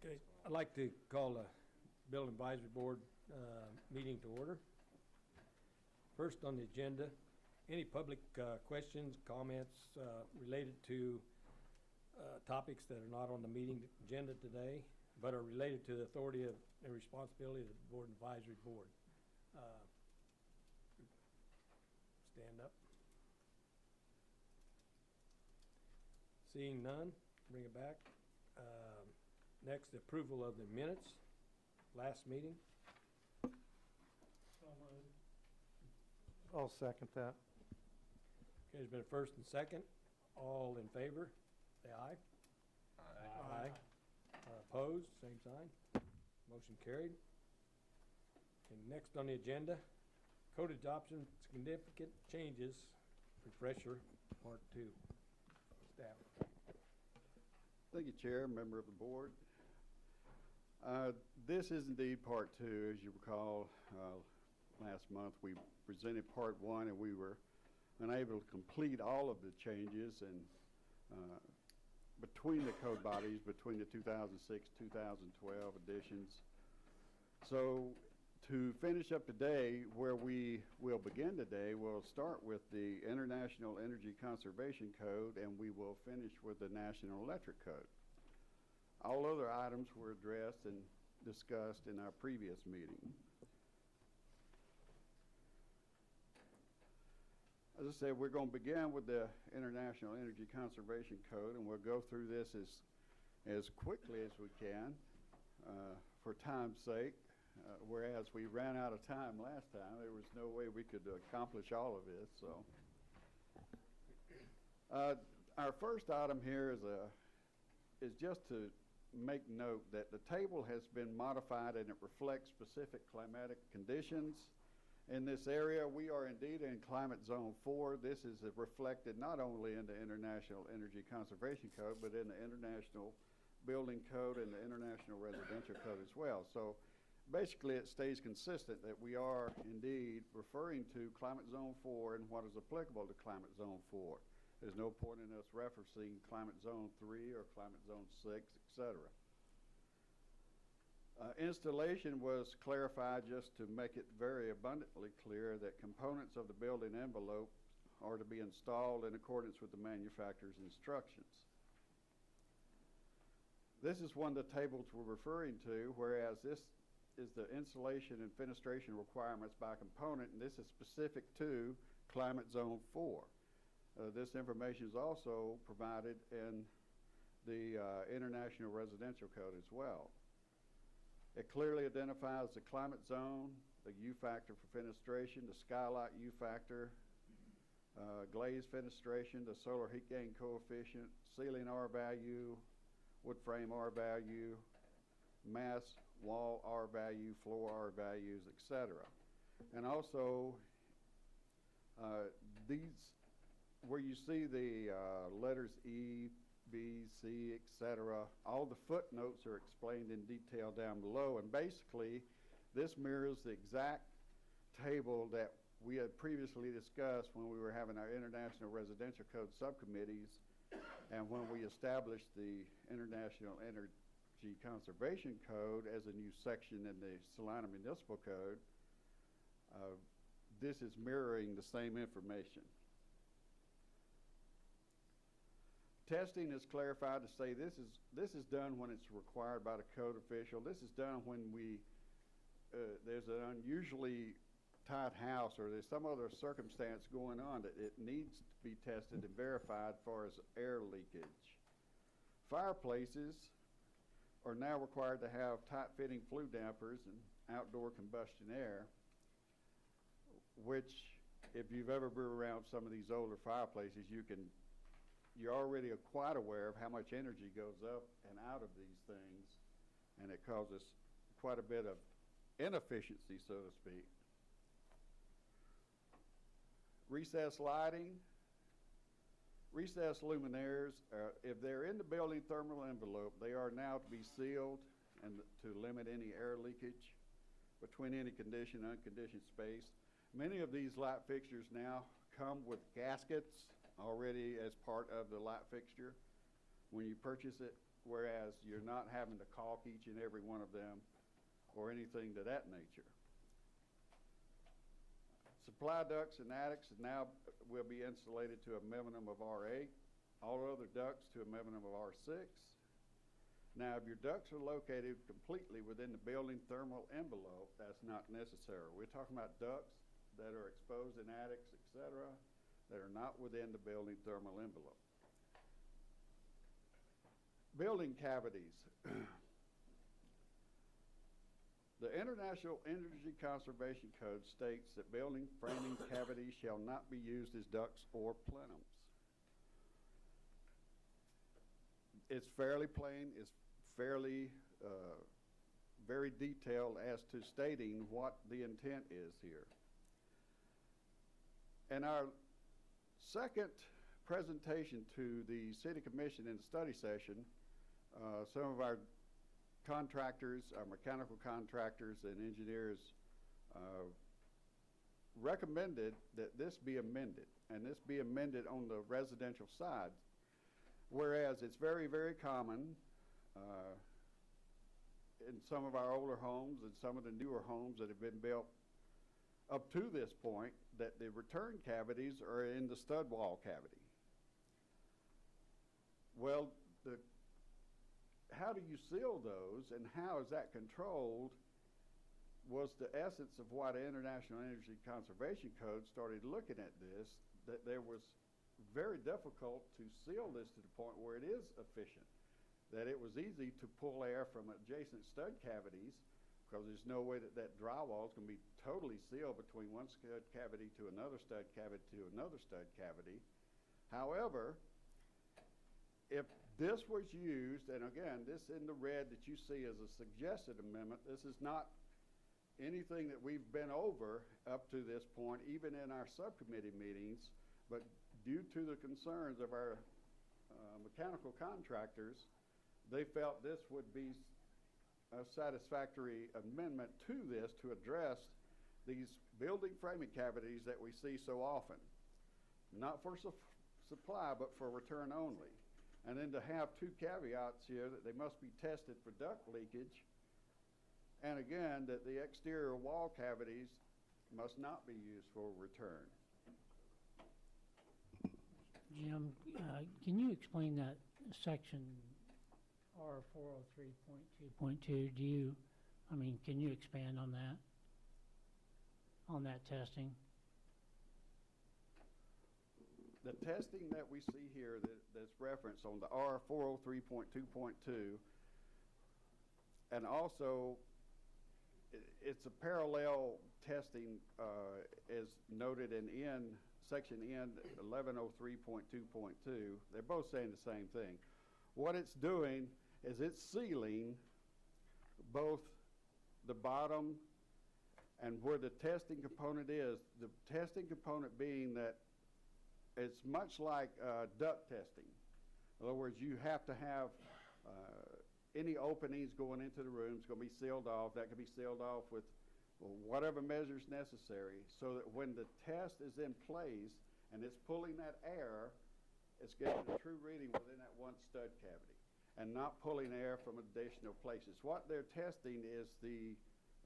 Okay, I'd like to call the Building Advisory Board meeting to order. First on the agenda, any public questions, comments related to topics that are not on the meeting agenda today, but are related to the authority and responsibility of the Board Advisory Board. Stand up. Seeing none, bring it back. Next, the approval of the minutes, last meeting. I'll second that. Okay, there's been a first and second. All in favor, say aye. Aye. Aye. Opposed, same sign. Motion carried. Okay, next on the agenda, code adoption, significant changes, refresher, part 2. Staff. Thank you, Chair, member of the board. This is indeed part 2. As you recall, last month we presented part 1 and we were unable to complete all of the changes and between the code bodies, between the 2006-2012 editions. So to finish up today, where we will begin today, we'll start with the International Energy Conservation Code and we will finish with the National Electric Code. All other items were addressed and discussed in our previous meeting. As I said, we're going to begin with the International Energy Conservation Code, and we'll go through this as quickly as we can for time's sake. Whereas we ran out of time last time, there was no way we could accomplish all of this. So, our first item here is just to make note that the table has been modified and it reflects specific climatic conditions in this area. We are indeed in climate zone 4. This is reflected not only in the International Energy Conservation Code, but in the International Building Code and the International Residential Code as well. So basically it stays consistent that we are indeed referring to climate zone 4 and what is applicable to climate zone 4. There's no point in us referencing climate zone 3 or climate zone 6, etc. Installation was clarified just to make it very abundantly clear that components of the building envelope are to be installed in accordance with the manufacturer's instructions. This is one of the tables we're referring to, whereas this is the insulation and fenestration requirements by component, and this is specific to climate zone 4. This information is also provided in the International Residential Code as well. It clearly identifies the climate zone, the U factor for fenestration, the skylight U factor, glazed fenestration, the solar heat gain coefficient, ceiling R value, wood frame R value, mass wall R value, floor R values, etc. And also these, where you see the letters E, B, C, etc., all the footnotes are explained in detail down below, and basically this mirrors the exact table that we had previously discussed when we were having our International Residential Code subcommittees and when we established the International Energy Conservation Code as a new section in the Salina Municipal Code. This is mirroring the same information. Testing is clarified to say this is done when it's required by the code official. This is done when there's an unusually tight house or there's some other circumstance going on that it needs to be tested and verified as far as air leakage. Fireplaces are now required to have tight-fitting flue dampers and outdoor combustion air, which if you've ever been around some of these older fireplaces, you're already quite aware of how much energy goes up and out of these things, and it causes quite a bit of inefficiency, so to speak. Recessed lighting. Recessed luminaires, if they're in the building thermal envelope, they are now to be sealed and to limit any air leakage between any conditioned and unconditioned space. Many of these light fixtures now come with gaskets already as part of the light fixture when you purchase it, whereas you're not having to caulk each and every one of them or anything to that nature. Supply ducts and attics now will be insulated to a minimum of R8. All other ducts to a minimum of R6. Now, if your ducts are located completely within the building thermal envelope, that's not necessary. We're talking about ducts that are exposed in attics, etc., that are not within the building thermal envelope. Building cavities. The International Energy Conservation Code states that building framing cavities shall not be used as ducts or plenums. It's fairly plain, it's fairly very detailed as to stating what the intent is here. In our second presentation to the City Commission in the study session, some of our contractors, our mechanical contractors and engineers recommended that this be amended, and this be amended on the residential side, whereas it's very, very common in some of our older homes and some of the newer homes that have been built up to this point that the return cavities are in the stud wall cavity. Well, how do you seal those and how is that controlled was the essence of why the International Energy Conservation Code started looking at this, that there was very difficult to seal this to the point where it is efficient, that it was easy to pull air from adjacent stud cavities because there's no way that that drywall is going to be totally sealed between one stud cavity to another stud cavity to another stud cavity. However, if this was used, and again, this in the red that you see is a suggested amendment. This is not anything that we've been over up to this point, even in our subcommittee meetings, but due to the concerns of our mechanical contractors, they felt this would be a satisfactory amendment to this to address these building framing cavities that we see so often. Not for supply, but for return only. And then to have two caveats here that they must be tested for duct leakage, and again, that the exterior wall cavities must not be used for return. Jim, can you explain that section R403.2.2? Can you expand on that testing? The testing that we see here that's referenced on the R403.2.2, and also it's a parallel testing as noted in section N 1103.2.2. They're both saying the same thing. What it's doing is it's sealing both the bottom and where the testing component is. The testing component being that it's much like duct testing. In other words, you have to have any openings going into the room is going to be sealed off. That can be sealed off with whatever measures necessary so that when the test is in place and it's pulling that air, it's getting a true reading within that one stud cavity and not pulling air from additional places. What they're testing is the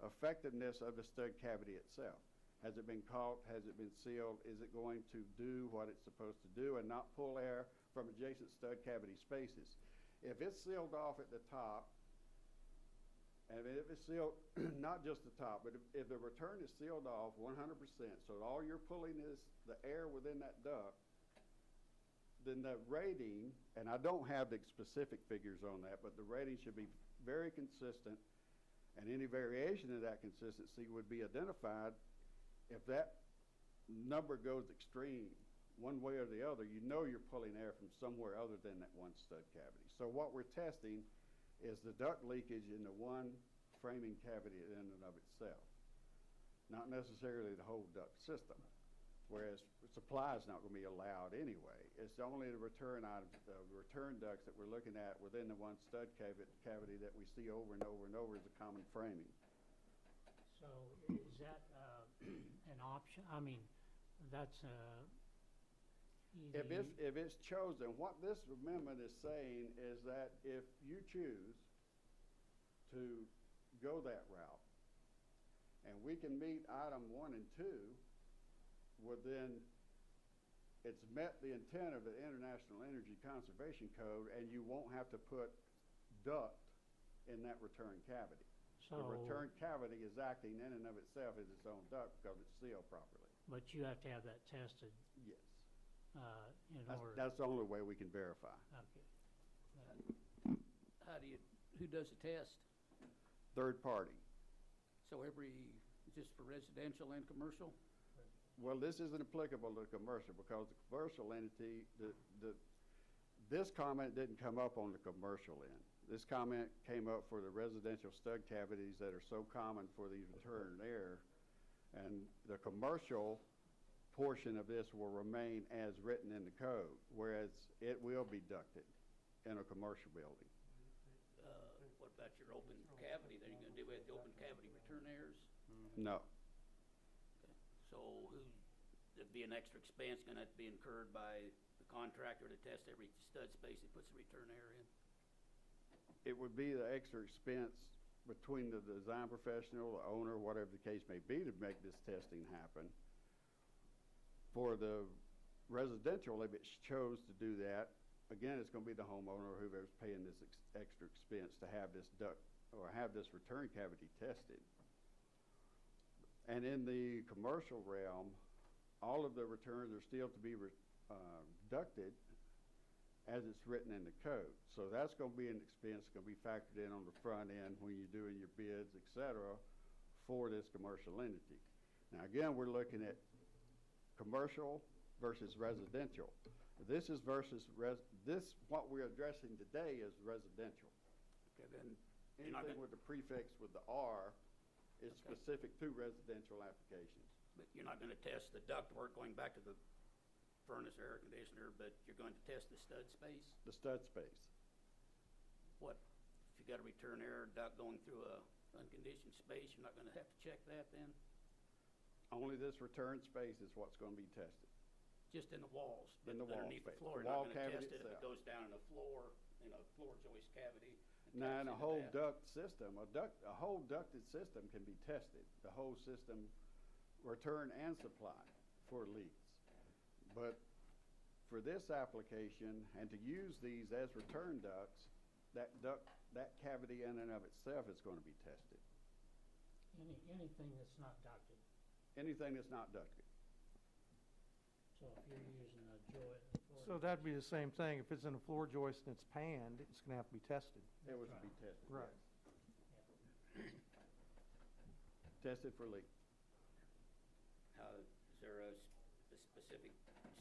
effectiveness of the stud cavity itself. Has it been caulked? Has it been sealed? Is it going to do what it's supposed to do and not pull air from adjacent stud cavity spaces? If it's sealed off at the top, and if it's sealed, not just the top, but if the return is sealed off 100%, so all you're pulling is the air within that duct, then the rating, and I don't have the specific figures on that, but the rating should be very consistent, and any variation of that consistency would be identified. If that number goes extreme one way or the other, you know you're pulling air from somewhere other than that one stud cavity. So what we're testing is the duct leakage in the one framing cavity in and of itself, not necessarily the whole duct system, whereas supply is not going to be allowed anyway. It's only the return ducts that we're looking at within the one stud cavity that we see over and over and over as a common framing. So is that an option? That's If it's chosen, what this amendment is saying is that if you choose to go that route, and we can meet item 1 and 2, well then it's met the intent of the International Energy Conservation Code, and you won't have to put duct in that return cavity. So, The return cavity is acting in and of itself as its own duct because it's sealed properly. but you have to have that tested, Yes. in That's, order. that's the only way we can verify. Okay. Who does the test? Third party. So just for residential and commercial? Well, this isn't applicable to commercial because the commercial entity, this comment didn't come up on the commercial end. This comment came up for the residential stud cavities that are so common for these return air. And the commercial portion of this will remain as written in the code, whereas it will be ducted in a commercial building. What about your open cavity? Then you're gonna do with the open cavity return airs? No. So there'd be an extra expense gonna have to be incurred by the contractor to test every stud space he puts the return air in? It would be the extra expense between the design professional, the owner, whatever the case may be, to make this testing happen. For the residential, if it chose to do that, again, it's going to be the homeowner or whoever's paying this extra expense to have this duct or have this return cavity tested. And in the commercial realm, all of the returns are still to be ducted as it's written in the code. So that's going to be an expense going to be factored in on the front end when you're doing your bids, et cetera, for this commercial entity. Now, again, we're looking at commercial versus residential. This is what we're addressing today is residential. Okay, then you're not Anything gonna, with the prefix with the R is Okay. specific to residential applications. but you're not gonna test the ductwork going back to the furnace or air conditioner, but you're going to test the stud space? The stud space. What, if you got a return air duct going through a unconditioned space, you're not gonna have to check that then? Only this return space is what's going to be tested. Just in the walls, but In the wall underneath the space. floor, The you're wall not gonna cavity test it if it itself. goes down in a floor joist cavity. and Now, taps in a into whole that. duct system, a whole ducted system can be tested. The whole system, return and supply for leaks. But for this application, and to use these as return ducts, that cavity in and of itself is going to be tested. Anything that's not ducted. Anything that's not ducted. So if you're using a joint. So that'd be the same thing. If it's in a floor joist and it's panned, it's gonna have to be tested. It was to right. be tested. Right. yes. Tested for leak. Is there a specific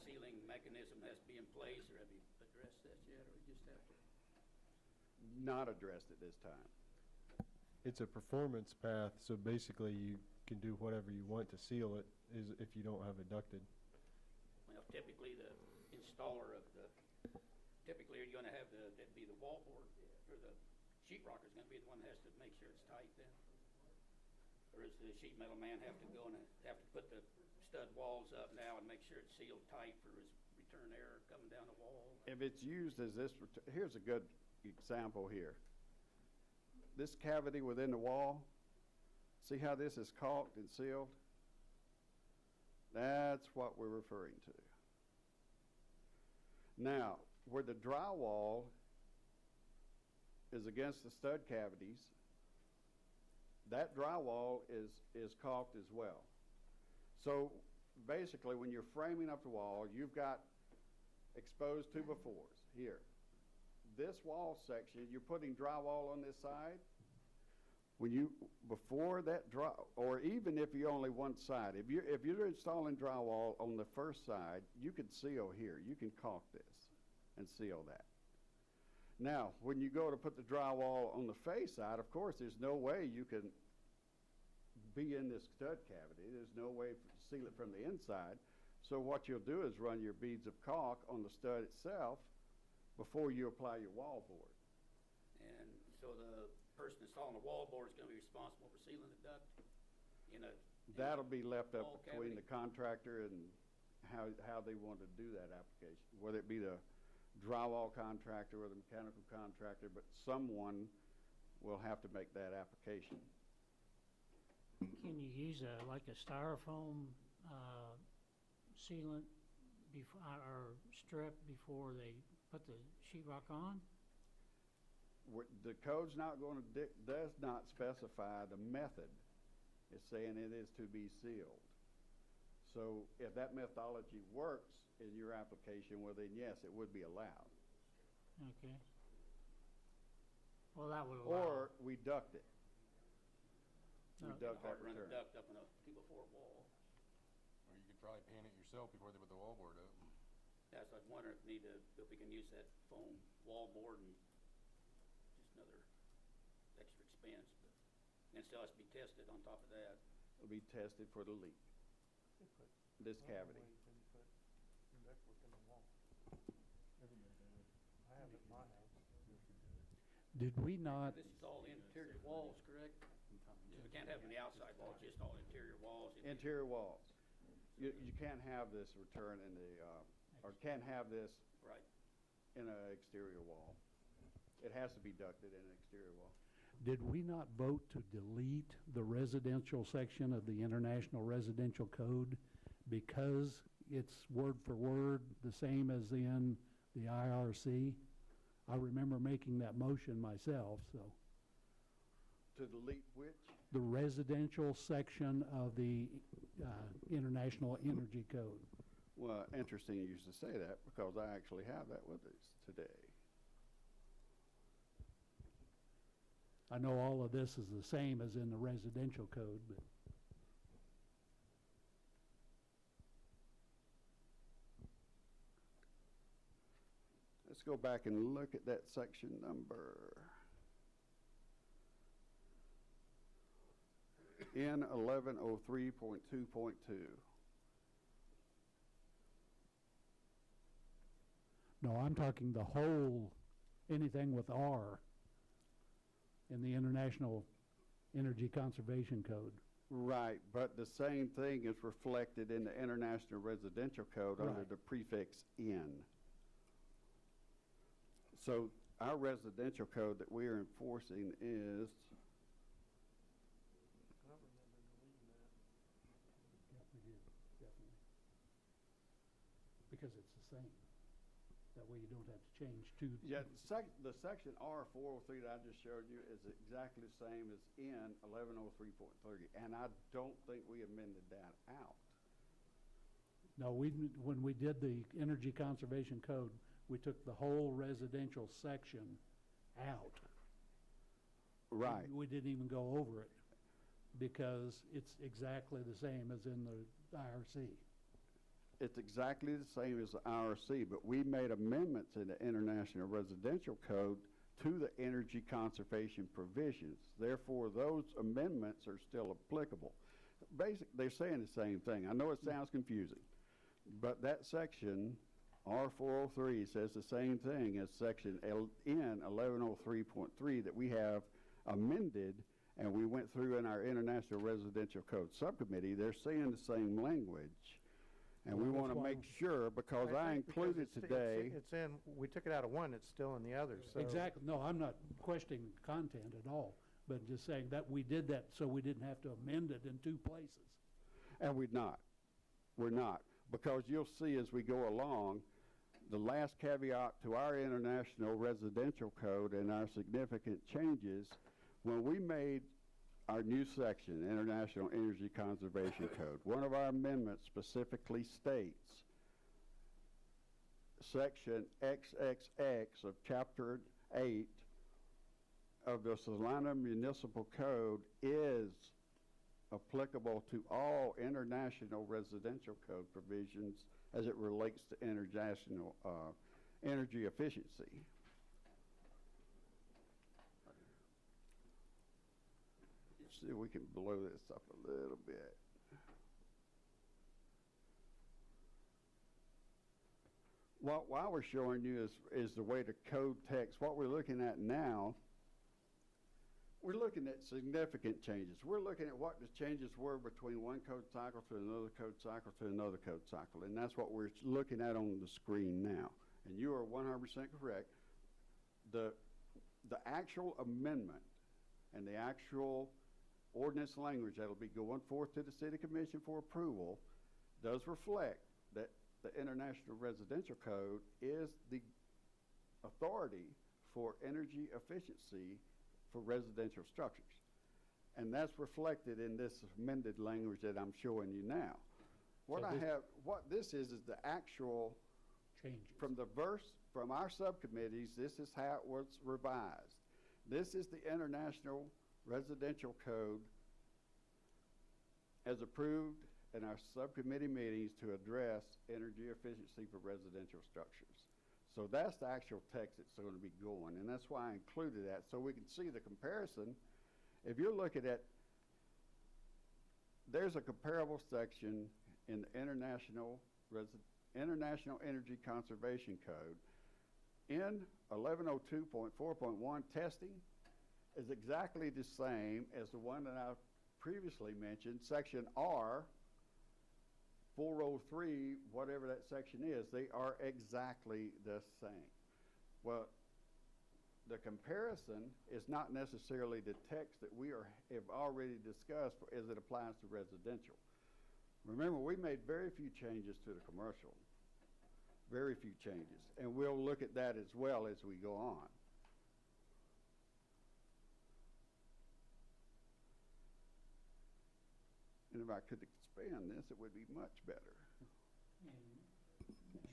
sealing mechanism that has to be in place, or have you addressed that yet, or we just have to? Not addressed at this time. It's a performance path, so basically you can do whatever you want to seal it is if you don't have it ducted. Well, typically the installer of typically you're gonna have that'd be the wallboard, or the sheet rocker is gonna be the one that has to make sure it's tight then? Or does the sheet metal man have to go and have to put the stud walls up now and make sure it's sealed tight for his return air coming down the wall? If it's used as this, here's a good example here. This cavity within the wall, see how this is caulked and sealed? That's what we're referring to. Now, where the drywall is against the stud cavities, that drywall is caulked as well. So basically, when you're framing up the wall, you've got exposed 2x4s here. This wall section, you're putting drywall on this side. Before that or even if you're only one side, if you're installing drywall on the first side, you can seal here. You can caulk this and seal that. Now, when you go to put the drywall on the face side, of course, there's no way you can be in this stud cavity. There's no way to seal it from the inside. So what you'll do is run your beads of caulk on the stud itself before you apply your wallboard. And so the person installing the wallboard is gonna be responsible for sealing the duct in a. That'll be left up wall between cavity? the contractor and how they want to do that application, whether it be the drywall contractor or the mechanical contractor, but someone will have to make that application. Can you use like a styrofoam sealant before, or strip before they put the sheetrock on? The code's not going to, does not specify the method. It's saying it is to be sealed. So if that methodology works in your application, well then yes, it would be allowed. Okay. Well, that would allow. Or we duct it. We No. duct that Or run a return. duct up in a 2x4 wall. Or you could probably pan it yourself before they put the wallboard up. That's what I was wondering if we can use that foam wallboard and just another extra expense, but then still has to be tested on top of that. It'll be tested for the leak, this cavity. Did we not, This is all interior walls, correct? So we can't have them on the outside walls, just all interior walls. Interior walls. You can't have this return in the, or can't have this Right. in an exterior wall. It has to be ducted in an exterior wall. did we not vote to delete the residential section of the International Residential Code because it's word for word the same as in the IRC? I remember making that motion myself, so. To delete which? The residential section of the International Energy Code. Well, interesting you used to say that because I actually have that with us today. I know all of this is the same as in the residential code, but Let's go back and look at that section number. N 1103.2.2. no, I'm talking the whole, anything with R in the International Energy Conservation Code. Right, but the same thing is reflected in the International Residential Code under Right. the prefix N. So our residential code that we are enforcing is, Yeah, we did, definitely. Because it's the same. That way you don't have to change two. yeah, the section R403 that I just showed you is exactly the same as N 1103.30, and I don't think we amended that out. No, when we did the Energy Conservation Code, we took the whole residential section out. Right. We didn't even go over it because it's exactly the same as in the IRC. It's exactly the same as the IRC, but we made amendments in the International Residential Code to the energy conservation provisions. Therefore, those amendments are still applicable. They're saying the same thing. I know it sounds confusing, but that section, R403, says the same thing as section N 1103.3 that we have amended, and we went through in our International Residential Code Subcommittee. They're saying the same language. And we Well, want to that's why- make sure, because I think because included it's- today, It's in, we took it out of one, it's still in the other, so. Exactly. No, I'm not questioning content at all, but just saying that we did that so we didn't have to amend it in two places. and we're not, because you'll see as we go along, the last caveat to our International Residential Code and our significant changes, when we made our new section, International Energy Conservation Code, one of our amendments specifically states, section XXX of Chapter 8 of the Salina Municipal Code is applicable to all International Residential Code provisions as it relates to international energy efficiency. See if we can blow this up a little bit. While we're showing you is the way the code text, what we're looking at now we're looking at significant changes. We're looking at what the changes were between one code cycle to another code cycle to another code cycle, and that's what we're looking at on the screen now. And you are 100% correct. The actual amendment and the actual ordinance language that'll be going forth to the City Commission for approval does reflect that the International Residential Code is the authority for energy efficiency for residential structures. And that's reflected in this amended language that I'm showing you now. What this is the actual, Changes. from our subcommittees, this is how it was revised. This is the International Residential Code as approved in our subcommittee meetings to address energy efficiency for residential structures. So that's the actual text that's going to be going, and that's why I included that, so we can see the comparison. If you're looking at, there's a comparable section in the International Energy Conservation Code. In 1102.4.1, testing is exactly the same as the one that I previously mentioned, Section R, 403, whatever that section is, they are exactly the same. Well, the comparison is not necessarily the text that have already discussed as it applies to residential. Remember, we made very few changes to the commercial, very few changes, and we'll look at that as well as we go on. And if I could expand this, it would be much better. And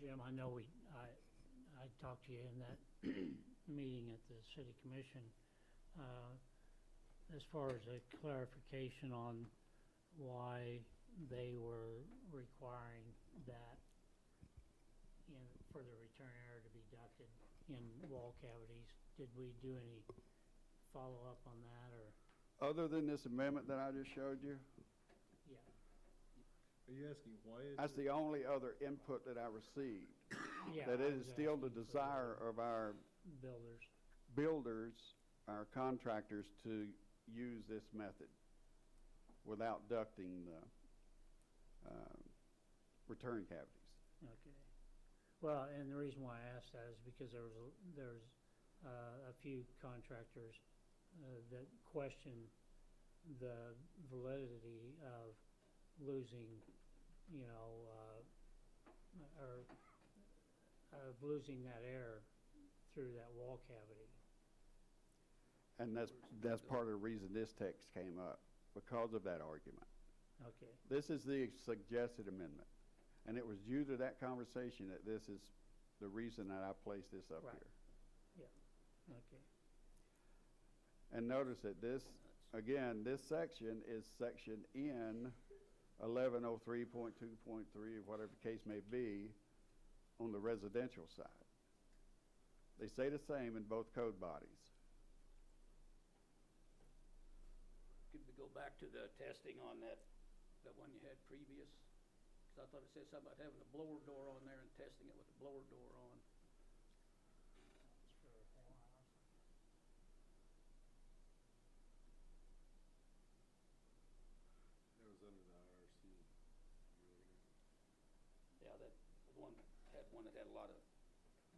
Jim, I know I talked to you in that meeting at the city commission, as far as a clarification on why they were requiring that for the return error to be deducted in wall cavities. Did we do any follow-up on that, or? Other than this amendment that I just showed you, Yeah. Are you asking why is that's the only other input that I received. Yeah, That I it is was still the asking for desire of our builders. builders, our contractors, to use this method without ducting the return cavities. Okay. Well, and the reason why I asked that is because there's a few contractors that question the validity of losing, or of losing that air through that wall cavity. And that's part of the reason this text came up, because of that argument. Okay. This is the suggested amendment. And it was due to that conversation that this is the reason that I placed this up Right. here. Okay. And notice that this, again, this section is section N 1103.2.3, or whatever the case may be, on the residential side. They say the same in both code bodies. Could we go back to the testing on that one you had previous? Because I thought it said something about having a blower door on there and testing it with the blower door on. That was under the IRC. Yeah, that one that had a lot of,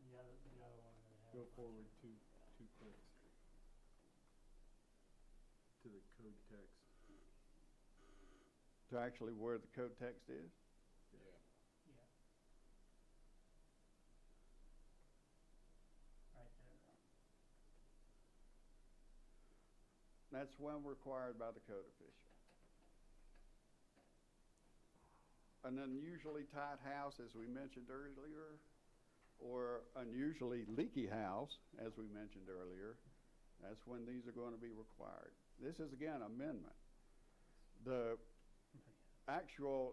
The other one that had. Go forward two clicks to the code text. To actually where the code text is. Yeah. Yeah. Right there. That's when required by the code official. An unusually tight house, as we mentioned earlier, or unusually leaky house, as we mentioned earlier, that's when these are going to be required. This is, again, amendment. The actual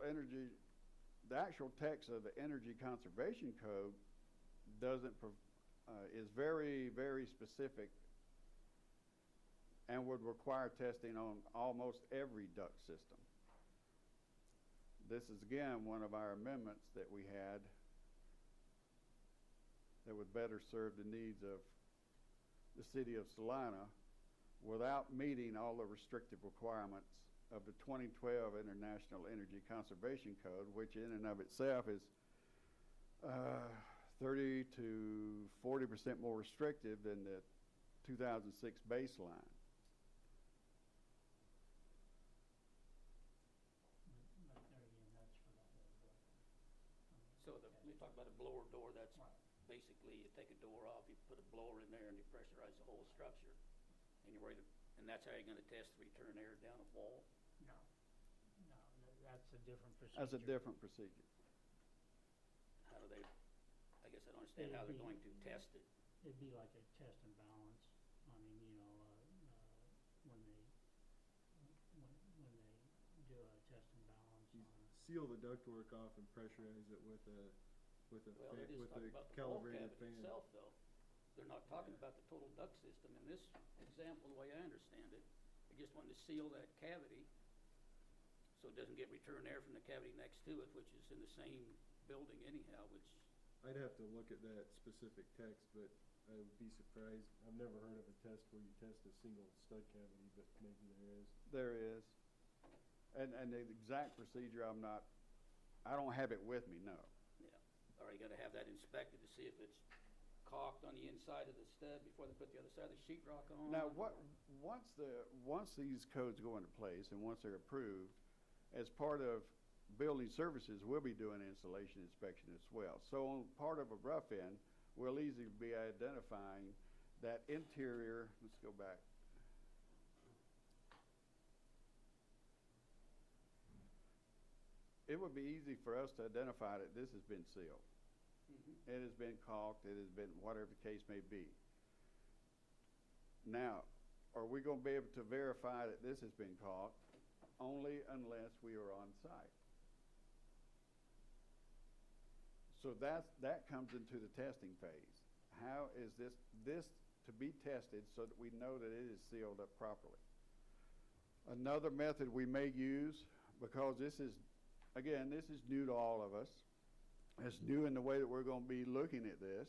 text of the Energy Conservation Code is very, very specific and would require testing on almost every duct system. This is, again, one of our amendments that we had that would better serve the needs of the city of Salina without meeting all the restrictive requirements of the 2012 International Energy Conservation Code, which in and of itself is 30 to 40% more restrictive than the 2006 baseline. But there again, that's for the whole building. So we talk about a blower door, that's basically you take a door off, you put a blower in there and you pressurize the whole structure. And you're ready to, and that's how you're gonna test the return air down a wall? No, that's a different procedure. That's a different procedure. How do they, I guess I don't understand how they're going to test it. It'd be like a test and balance. I mean, you know, when they do a test and balance You on a. seal the ductwork off and pressurize it with a Well, they're fan, just with talking a about the wall calibrated cavity fan. itself, though. They're not talking about the total duct system. In this example, the way I understand it, they just wanted to seal that cavity so it doesn't get return air from the cavity next to it, which is in the same building anyhow, which, I'd have to look at that specific text, but I would be surprised. I've never heard of a test where you test a single stud cavity, but maybe there is. There is. And the exact procedure, I don't have it with me, no. yeah. Are you gonna have that inspected to see if it's caulked on the inside of the stud before they put the other side of the sheetrock on? Now, once these codes go into place and once they're approved, as part of building services, we'll be doing installation inspection as well. So on part of a rough end, we'll easily be identifying that interior, let's go back. It would be easy for us to identify that this has been sealed. Mhm. It has been caulked, it has been whatever the case may be. Now, are we gonna be able to verify that this has been caulked? Only unless we are on site. So that comes into the testing phase. How is this to be tested so that we know that it is sealed up properly? Another method we may use, because this is new to all of us. It's new in the way that we're going to be looking at this.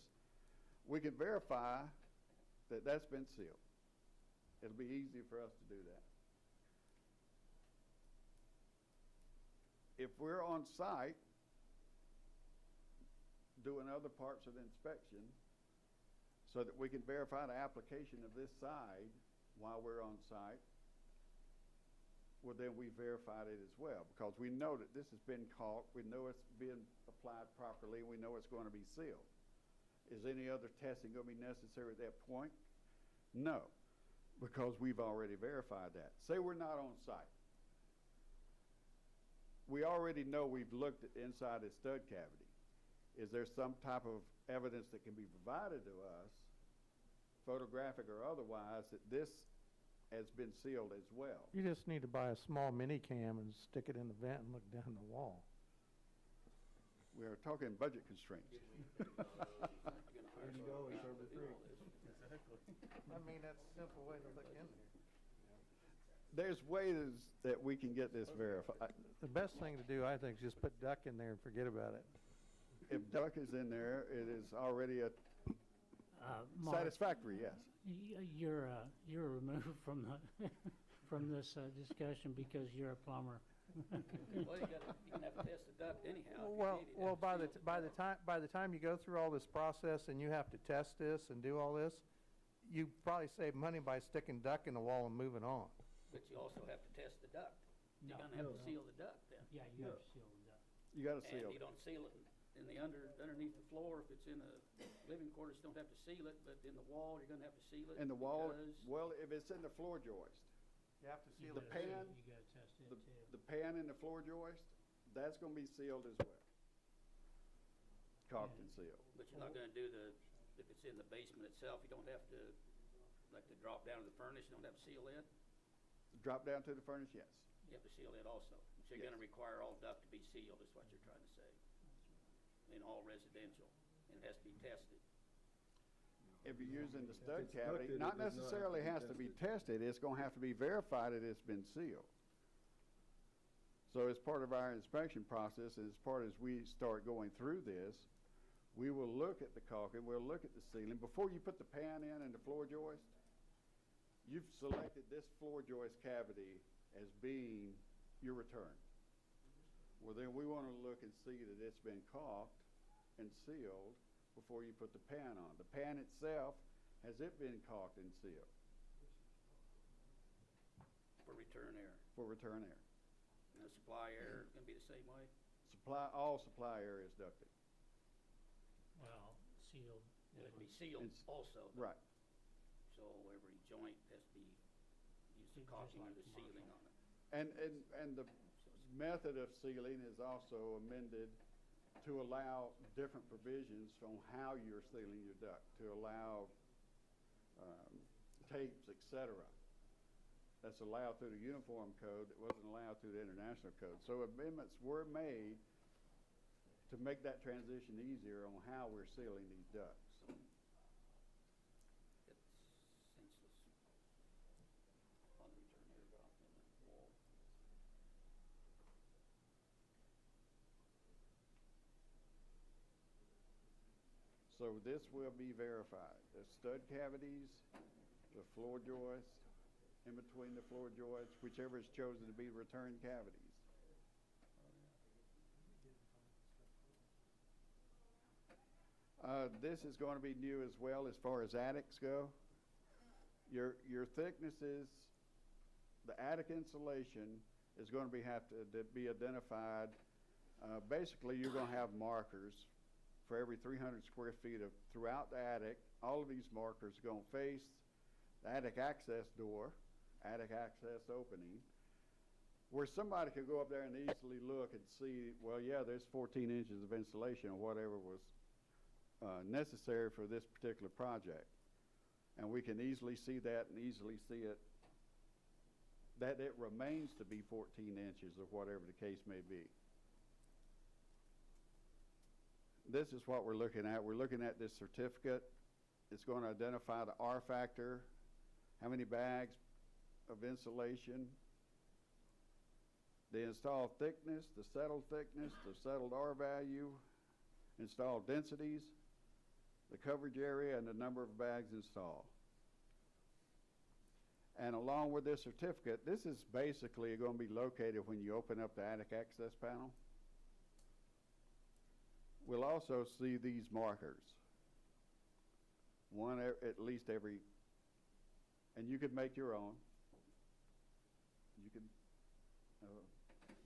We can verify that that's been sealed. It'll be easy for us to do that. If we're on site doing other parts of the inspection so that we can verify the application of this side while we're on site, well, then we verified it as well, because we know that this has been caulked, we know it's been applied properly, and we know it's going to be sealed. Is any other testing going to be necessary at that point? No, because we've already verified that. Say we're not on site. We already know we've looked at inside the stud cavity. Is there some type of evidence that can be provided to us, photographic or otherwise, that this has been sealed as well? You just need to buy a small mini cam and stick it in the vent and look down the wall. We are talking budget constraints. You're gonna hire $30 someone to over do free. all this. I mean, that's a simple way to look in there. There's ways that we can get this verified. The best thing to do, I think, is just put duck in there and forget about it. If duck is in there, it is already a Mark, satisfactory, yes. You're removed from the, from this discussion because you're a plumber. Well, you're gonna have to test the duct anyhow. if you Well, need it. well, Have to seal it by the time you go through all this process and you have to test this and do all this, you probably save money by sticking duck in the wall and moving on. But you also have to test the duct. You're No. gonna have to No. seal the duct then. Yeah, you have to seal the duct. You got to seal And you it. don't seal it in the underneath the floor. If it's in the living quarters, you don't have to seal it, but in the wall, you're gonna have to seal it. And the wall, because- well, if it's in the floor joist, You have to You The gotta pan- You gotta test it the, too. the pan in the floor joist, that's going to be sealed as well. Caulked and sealed. But you're not gonna do if it's in the basement itself, you don't have to, like the drop down to the furnace, you don't have to seal it. Drop down to the furnace, yes. You have to seal it also. So you're Yes. gonna require all duct to be sealed, is what you're trying to say. In all residential, and it has to be tested. If you're using the stud it's cavity, ducted, not it does not have to necessarily be has to be tested. tested, it's going to have to be verified that it's been sealed. So as part of our inspection process, as part as we start going through this, we will look at the caulking, we'll look at the sealing. Before you put the pan in and the floor joist, you've selected this floor joist cavity as being your return. Well, then we want to look and see that it's been caulked and sealed before you put the pan on. The pan itself, has it been caulked and sealed For return air. for return air? And the supply air is gonna be the same way? All supply air is ducted. Well, sealed. Will it be sealed It's- also? Right. So every joint has to be used Just for caulking or like the sealing commercial. on it? And the method of sealing is also amended to allow different provisions on how you're sealing your duct, to allow tapes, et cetera. That's allowed through the uniform code that wasn't allowed through the international code. So amendments were made to make that transition easier on how we're sealing these ducts. It's senseless on the return air drop in the wall. So this will be verified. The stud cavities, the floor joists, in between the floor joists, whichever is chosen to be return cavities. This is going to be new as well as far as attics go. Your thicknesses, the attic insulation is going to have to be identified. Basically, you're going to have markers for every 300 square feet of throughout the attic. All of these markers are going to face the attic access door, attic access opening, where somebody could go up there and easily look and see, well, yeah, there's 14 inches of insulation or whatever was necessary for this particular project. And we can easily see that and easily see it, that it remains to be 14 inches or whatever the case may be. This is what we're looking at. We're looking at this certificate. It's going to identify the R factor, how many bags of insulation, the installed thickness, the settled R value, installed densities, the coverage area, and the number of bags installed. And along with this certificate, this is basically going to be located when you open up the attic access panel. We'll also see these markers, one at least every, and you could make your own. You could,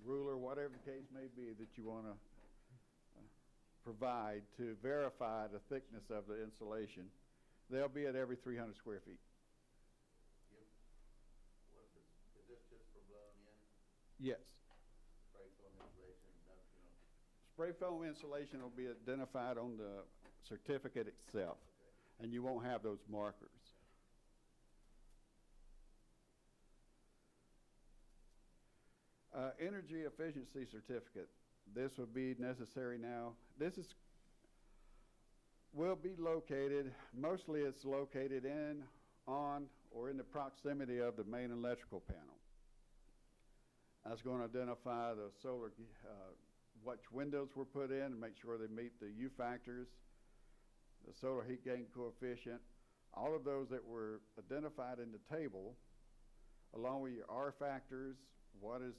ruler, whatever the case may be that you want to provide to verify the thickness of the insulation. They'll be at every 300 square feet. Is this just for blown in, Yes. spray foam insulation, induction? Spray foam insulation will be identified on the certificate itself, and you won't have those markers. Energy efficiency certificate. This would be necessary now. This will be located, mostly it's located on, or in the proximity of the main electrical panel. That's going to identify the solar, which windows were put in and make sure they meet the U factors, the solar heat gain coefficient, all of those that were identified in the table, along with your R factors, what is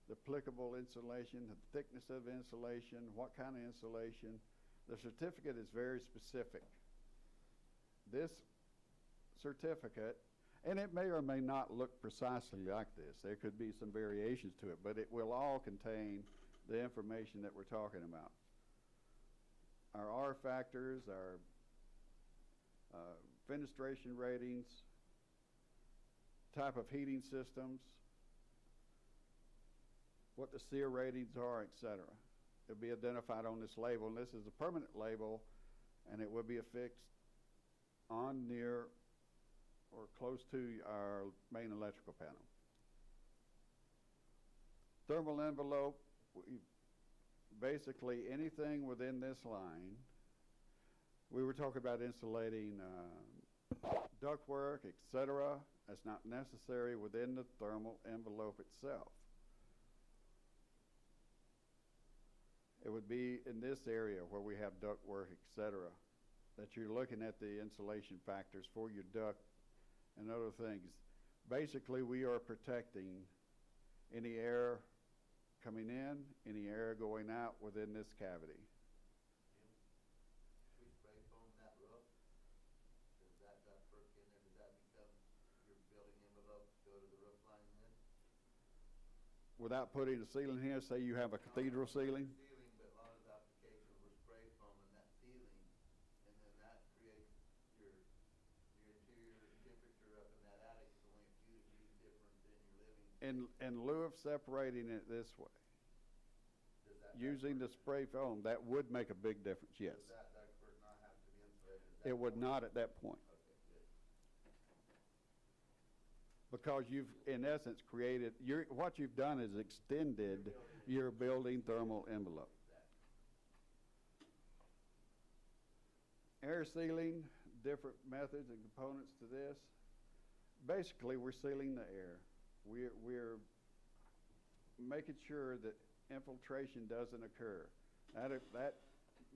the applicable insulation, the thickness of insulation, what kind of insulation. The certificate is very specific. This certificate, and it may or may not look precisely like this. There could be some variations to it, but it will all contain the information that we're talking about. Our R factors, our fenestration ratings, type of heating systems, what the SEER ratings are, et cetera. It'll be identified on this label, and this is a permanent label, and it will be affixed on, near, or close to our main electrical panel. Thermal envelope, basically anything within this line. We were talking about insulating ductwork, et cetera. That's not necessary within the thermal envelope itself. It would be in this area where we have ductwork, et cetera, that you're looking at the insulation factors for your duct and other things. Basically, we are protecting any air coming in, any air going out within this cavity. We spray foam that roof, does that ductwork in there, does that become your building envelope to go to the roof line then? Without putting a ceiling here, say you have a cathedral ceiling, Ceiling, but a lot of the applications were spray foam in that ceiling, and then that creates your interior temperature up in that attic is only a few degrees different than your living. in lieu of separating it this way, Does that using the spray foam, that would make a big difference, yes. Does that ductwork not have to be insulated at that It would point? not at that point, Okay, good. because you've, in essence, created, what you've done is extended your building thermal envelope. Air sealing, different methods and components to this. Basically, we're sealing the air. We're making sure that infiltration doesn't occur. That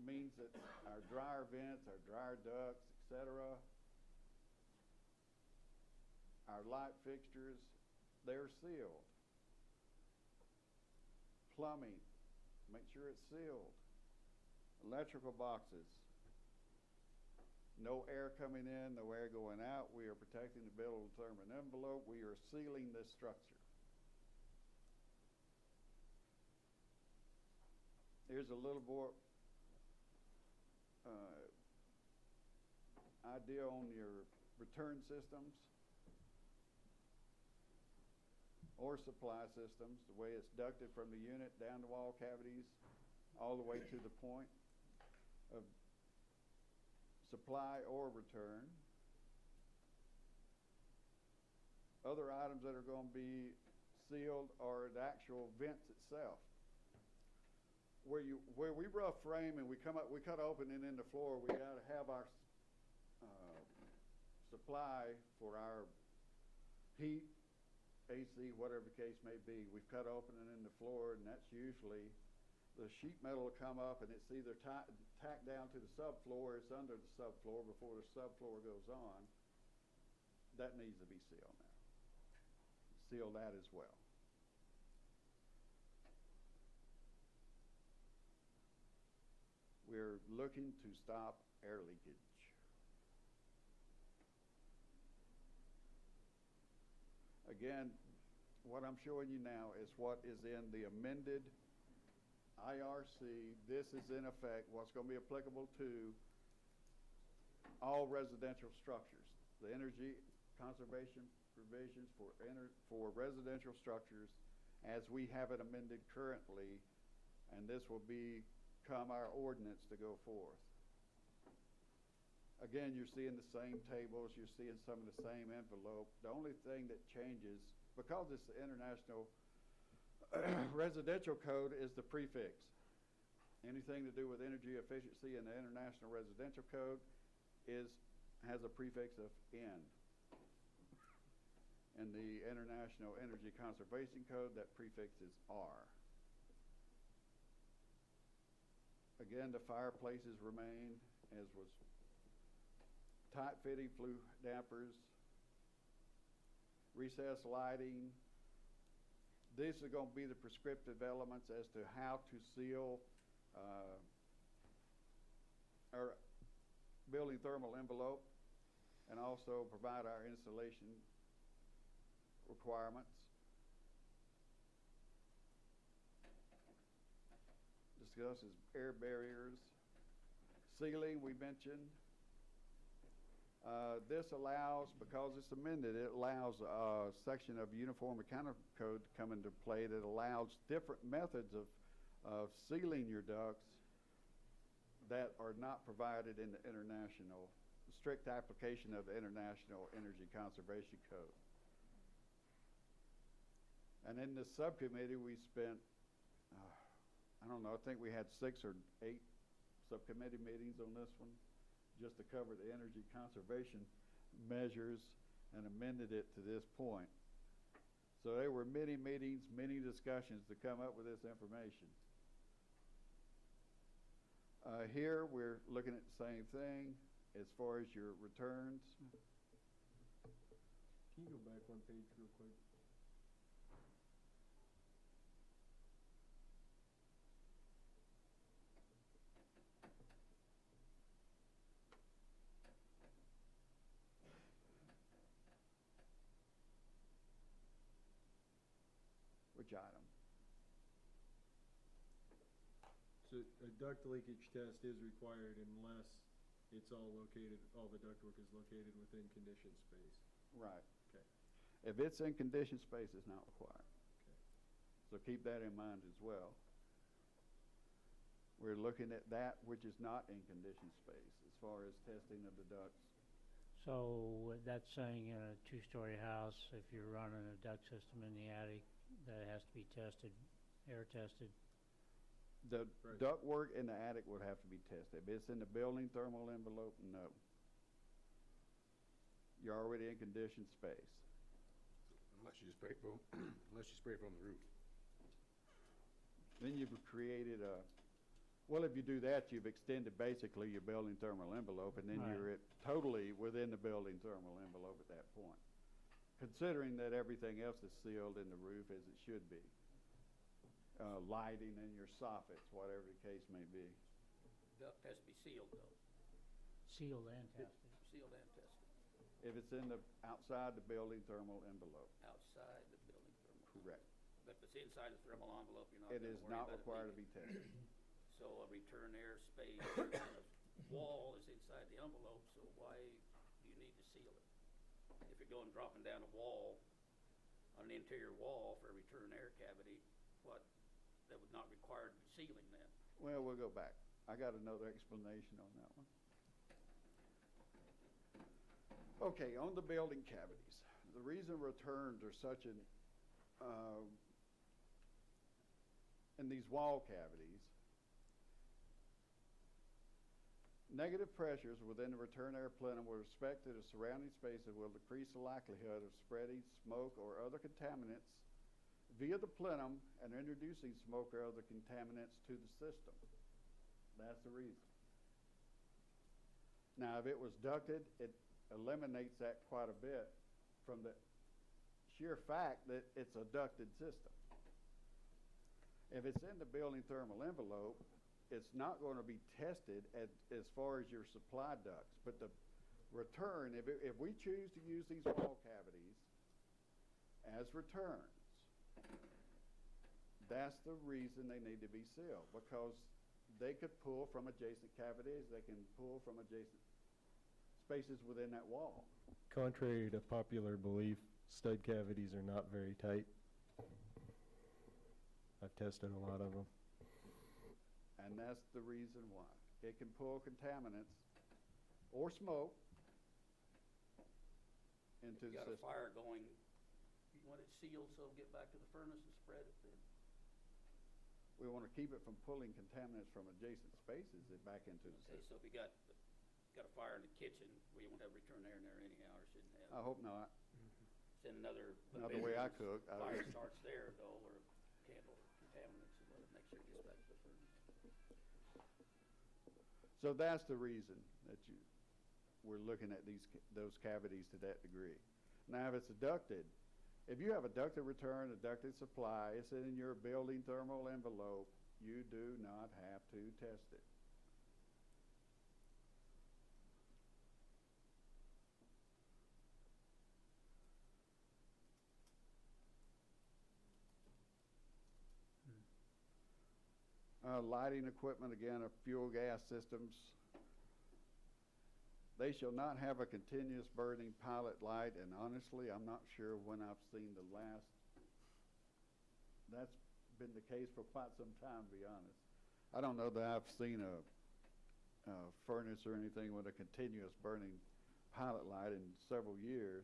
means that our dryer vents, our dryer ducts, etc., our light fixtures, they're sealed. Plumbing, make sure it's sealed. Electrical boxes, no air coming in, no air going out. We are protecting the building thermal envelope. We are sealing this structure. Here's a little more idea on your return systems or supply systems, the way it's ducted from the unit down the wall cavities all the way to the point of supply or return. Other items that are going to be sealed are the actual vents itself. Where we rough frame and we cut open and in the floor, we got to have our supply for our heat, AC, whatever the case may be. We've cut open and in the floor, and that's usually the sheet metal will come up and it's either tacked down to the subfloor, it's under the subfloor before the subfloor goes on. That needs to be sealed now. Seal that as well. We're looking to stop air leakage. Again, what I'm showing you now is what is in the amended IRC. This is in effect what's going to be applicable to all residential structures. The energy conservation provisions for residential structures as we have it amended currently, and this will become our ordinance to go forth. Again, you're seeing the same tables, you're seeing some of the same envelope. The only thing that changes, because it's the international residential code, is the prefix. Anything to do with energy efficiency in the international residential code has a prefix of N. In the International Energy Conservation Code, that prefix is R. Again, the fireplaces remain, as was tight fitting flue dampers, recessed lighting. These are going to be the prescriptive elements as to how to seal our building thermal envelope and also provide our insulation requirements. Discusses air barriers. Sealing, we mentioned. This allows, because it's amended, it allows a section of Uniform Mechanical Code to come into play that allows different methods of sealing your ducts that are not provided in the international, strict application of the International Energy Conservation Code. And in this subcommittee, we spent, I don't know, I think we had 6 or 8 subcommittee meetings on this one, just to cover the energy conservation measures, and amended it to this point. So there were many meetings, many discussions to come up with this information. Here we're looking at the same thing as far as your returns. Can you go back one page real quick? Which item? So a duct leakage test is required unless it's all the ductwork is located within conditioned space. Right. Okay. If it's in conditioned space, it's not required. Okay. So keep that in mind as well. We're looking at that which is not in conditioned space as far as testing of the ducts. So that's saying in a two-story house, if you're running a duct system in the attic, that has to be tested, air tested. The Right. ductwork in the attic would have to be tested. If it's in the building thermal envelope, no. You're already in conditioned space. Unless you spray foam, unless you spray from the roof. Then you've created well, if you do that, you've extended basically your building thermal envelope, and then Right. you're totally within the building thermal envelope at that point, considering that everything else is sealed in the roof as it should be. Lighting in your soffits, whatever the case may be. Duct has to be sealed though, Sealed and tested. sealed and tested, If it's in the outside the building thermal envelope, outside the building thermal. correct. But if it's inside the thermal envelope, you're not It gonna is worry not about it required to leaking. be tested. So a return air space on the wall is inside the envelope, so why do you need to seal it? If you're going dropping down a wall, on an interior wall for a return air cavity, that would not require sealing then? Well, we'll go back. I got another explanation on that one. Okay, on the building cavities, the reason returns are such in these wall cavities, negative pressures within the return air plenum with respect to the surrounding spaces will decrease the likelihood of spreading smoke or other contaminants via the plenum and introducing smoke or other contaminants to the system. That's the reason. Now, if it was ducted, it eliminates that quite a bit from the sheer fact that it's a ducted system. If it's in the building thermal envelope, it's not going to be tested as far as your supply ducts. But the return, if we choose to use these wall cavities as returns, that's the reason they need to be sealed, because they could pull from adjacent cavities, they can pull from adjacent spaces within that wall. Contrary to popular belief, stud cavities are not very tight. I've tested a lot of them. And that's the reason why. It can pull contaminants or smoke into You the got a system. fire going, you want it sealed so it'll get back to the furnace and spread it then? We want to keep it from pulling contaminants from adjacent spaces and back into the Okay, system. so if you got a fire in the kitchen, we won't have return air in there anyhow, or shouldn't I have. hope not. Send another. Not the way I bedroom, cook. Fire starts there though, or candle contaminants, and let it make sure it gets back to the furnace. So that's the reason that we're looking at those cavities to that degree. Now, if it's ducted, if you have a ducted return, a ducted supply, it's in your building thermal envelope, you do not have to test it. Lighting equipment, again, are fuel gas systems. They shall not have a continuous burning pilot light, and honestly, I'm not sure when I've seen the last. That's been the case for quite some time, to be honest. I don't know that I've seen a furnace or anything with a continuous burning pilot light in several years,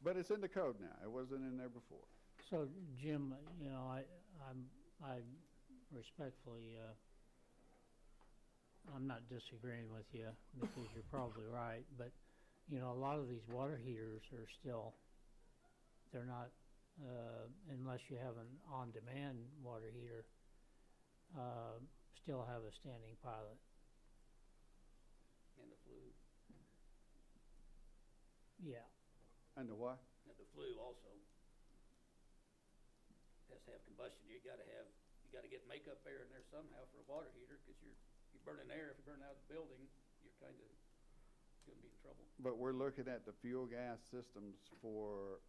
but it's in the code now. It wasn't in there before. So, Jim, you know, I respectfully, I'm not disagreeing with you because you're probably right, but, you know, a lot of these water heaters are still, they're not, unless you have an on-demand water heater, still have a standing pilot. And the flue, Yeah. And the what? and flue also. Has to have combustion. You gotta get makeup air in there somehow for a water heater, because you're burning air. If you're burning out the building, you're kind of gonna be in trouble. But we're looking at the fuel gas systems for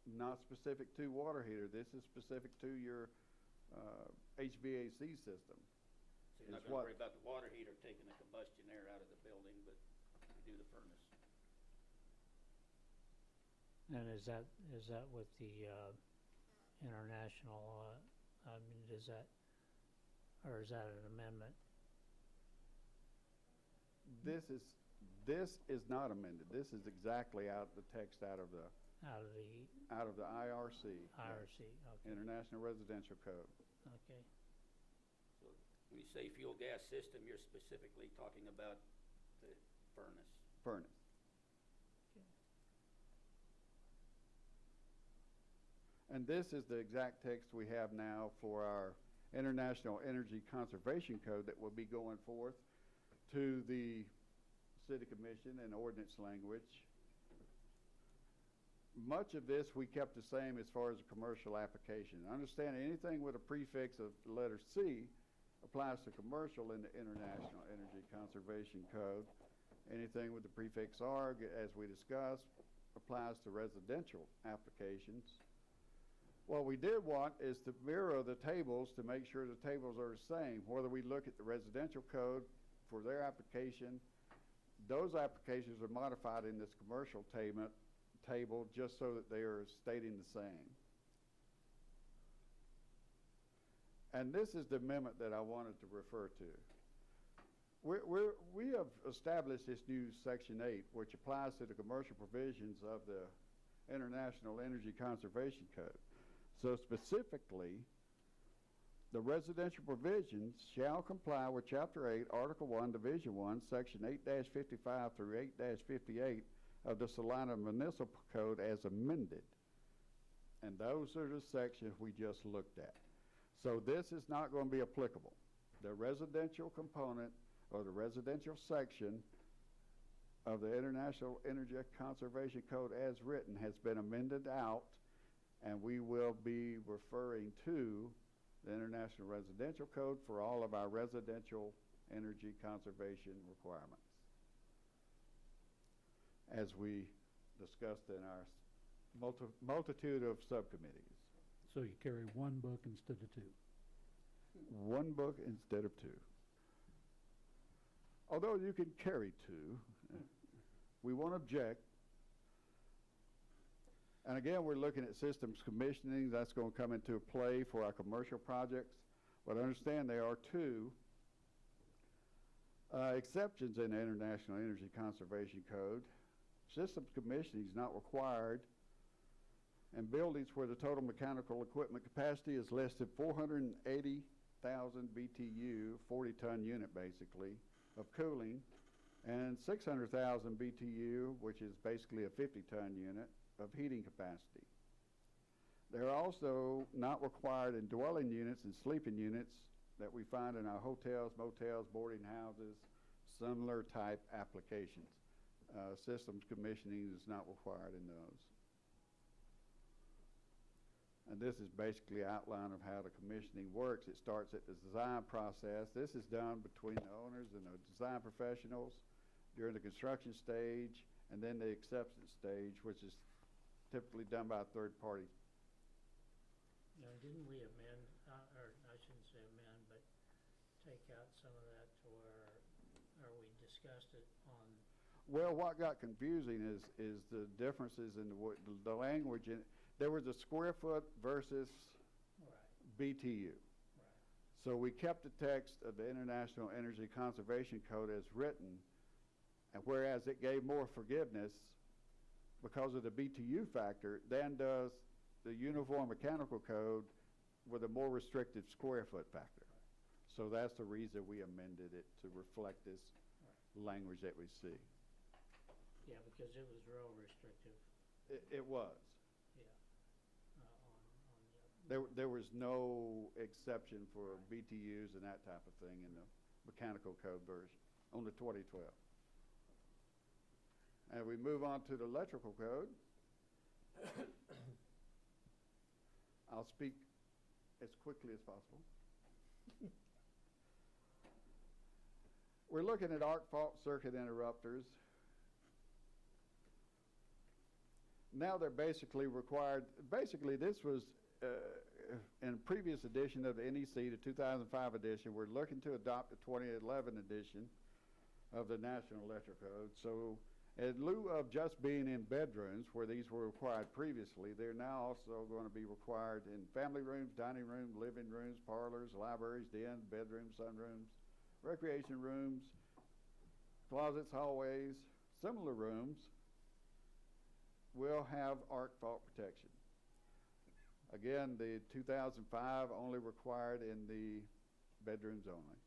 not specific to water heater. This is specific to your HVAC system. So you're not Is gonna what- worry about the water heater taking the combustion air out of the building, but you do the furnace. And is that with the, international, I mean, is that an amendment? This is not amended. This is exactly out the text out of the Out of the IRC. IRC, okay, International Residential Code. okay. So when you say fuel gas system, you're specifically talking about the furnace. Furnace. And this is the exact text we have now for our International Energy Conservation Code that will be going forth to the City Commission in ordinance language. Much of this we kept the same as far as a commercial application. Understand anything with a prefix of the letter C applies to commercial in the International Energy Conservation Code. Anything with the prefix R, as we discussed, applies to residential applications. What we did want is to mirror the tables to make sure the tables are the same. Whether we look at the residential code for their application, those applications are modified in this commercial table just so that they are stating the same. And this is the amendment that I wanted to refer to. We have established this new Section 8, which applies to the commercial provisions of the International Energy Conservation Code. So specifically, the residential provisions shall comply with Chapter 8, Article 1, Division 1, Section 8-55 through 8-58 of the Salina Municipal Code as amended. And those are the sections we just looked at. So this is not going to be applicable. The residential component or the residential section of the International Energy Conservation Code as written has been amended out, and we will be referring to the International Residential Code for all of our residential energy conservation requirements, as we discussed in our multitude of subcommittees. So you carry one book instead of two. One book instead of two. Although you can carry two, we won't object. And again, we're looking at systems commissioning. That's going to come into play for our commercial projects. But understand there are two exceptions in the International Energy Conservation Code. Systems commissioning is not required in buildings where the total mechanical equipment capacity is less than 480,000 BTU, 40-ton unit basically, of cooling, and 600,000 BTU, which is basically a 50-ton unit, of heating capacity. They're also not required in dwelling units and sleeping units that we find in our hotels, motels, boarding houses, similar type applications. Systems commissioning is not required in those. And this is basically an outline of how the commissioning works. It starts at the design process. This is done between the owners and the design professionals during the construction stage, and then the acceptance stage, which is typically done by a third party. Now, didn't we amend, or I shouldn't say amend, but take out some of that to where, or we discussed it on, Well, what got confusing is the differences in the language. There was a square foot versus right, BTU. right. So we kept the text of the International Energy Conservation Code as written, and whereas it gave more forgiveness because of the BTU factor than does the Uniform Mechanical Code with a more restrictive square foot factor. So that's the reason we amended it to reflect this language that we see. Yeah, because it was real restrictive, It was. yeah, on the. There was no exception for BTUs and that type of thing in the mechanical code version on the 2012. And we move on to the electrical code. I'll speak as quickly as possible. We're looking at arc fault circuit interrupters. Now they're basically required, basically this was in a previous edition of the NEC, the 2005 edition. We're looking to adopt the 2011 edition of the National Electrical Code. So in lieu of just being in bedrooms where these were required previously, they're now also going to be required in family rooms, dining rooms, living rooms, parlors, libraries, dens, bedrooms, sunrooms, recreation rooms, closets, hallways, similar rooms will have arc fault protection. Again, the 2005 only required in the bedrooms only.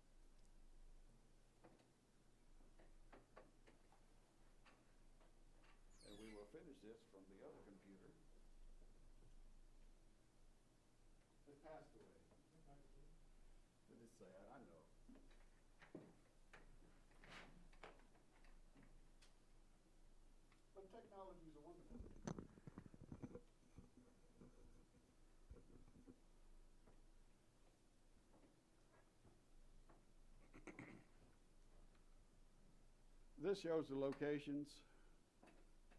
And we will finish this from the other computer. It passed away. It is sad, I know. But technology is a wonderful thing. This shows the locations.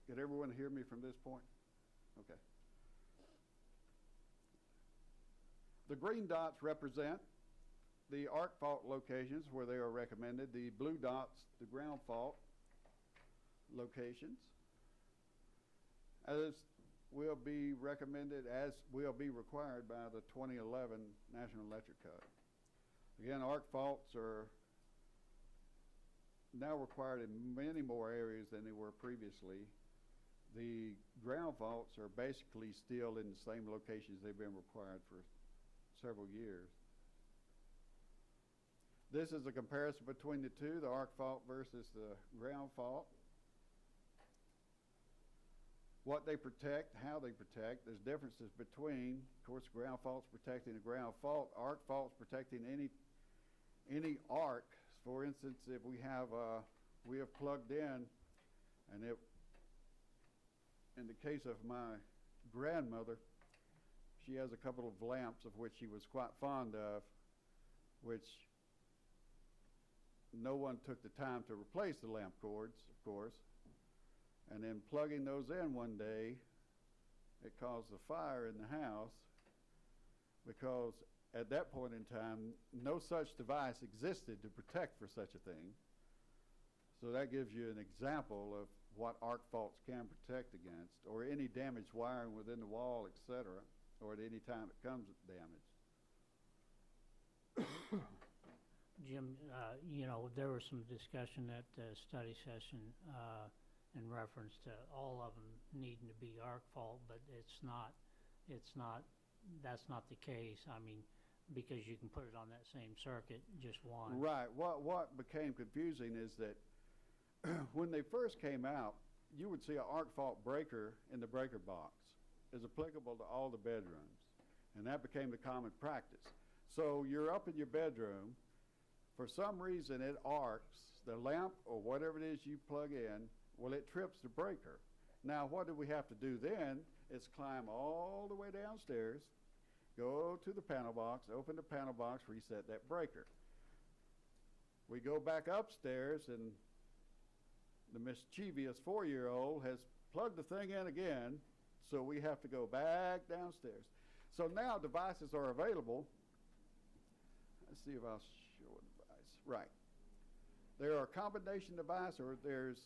Can everyone hear me from this point? Okay. The green dots represent the arc fault locations where they are recommended. The blue dots, the ground fault locations. As will be recommended, as will be required by the 2011 National Electric Code. Again, arc faults are now required in many more areas than they were previously. The ground faults are basically still in the same locations they've been required for several years. This is a comparison between the two, the arc fault versus the ground fault. What they protect, how they protect, there's differences between, of course, ground faults protecting the ground fault, arc faults protecting any arc. For instance, if we have plugged in, and in the case of my grandmother, she has a couple of lamps of which she was quite fond of, which no one took the time to replace the lamp cords, of course. And then plugging those in one day, it caused a fire in the house because at that point in time, no such device existed to protect for such a thing. So that gives you an example of what arc faults can protect against, or any damaged wiring within the wall, etc., or at any time it comes damaged. Jim, there was some discussion at the study session in reference to all of them needing to be arc fault, but that's not the case. I mean, because you can put it on that same circuit, just one. Right. What became confusing is that when they first came out, you would see an arc fault breaker in the breaker box is applicable to all the bedrooms, and that became the common practice. So you're up in your bedroom, for some reason it arcs, the lamp or whatever it is you plug in, well, it trips the breaker. Now, what do we have to do then is climb all the way downstairs, go to the panel box, open the panel box, reset that breaker. We go back upstairs, and the mischievous 4-year-old has plugged the thing in again, so we have to go back downstairs. So now devices are available. Let's see if I'll show a device. Right. There are combination devices, or there's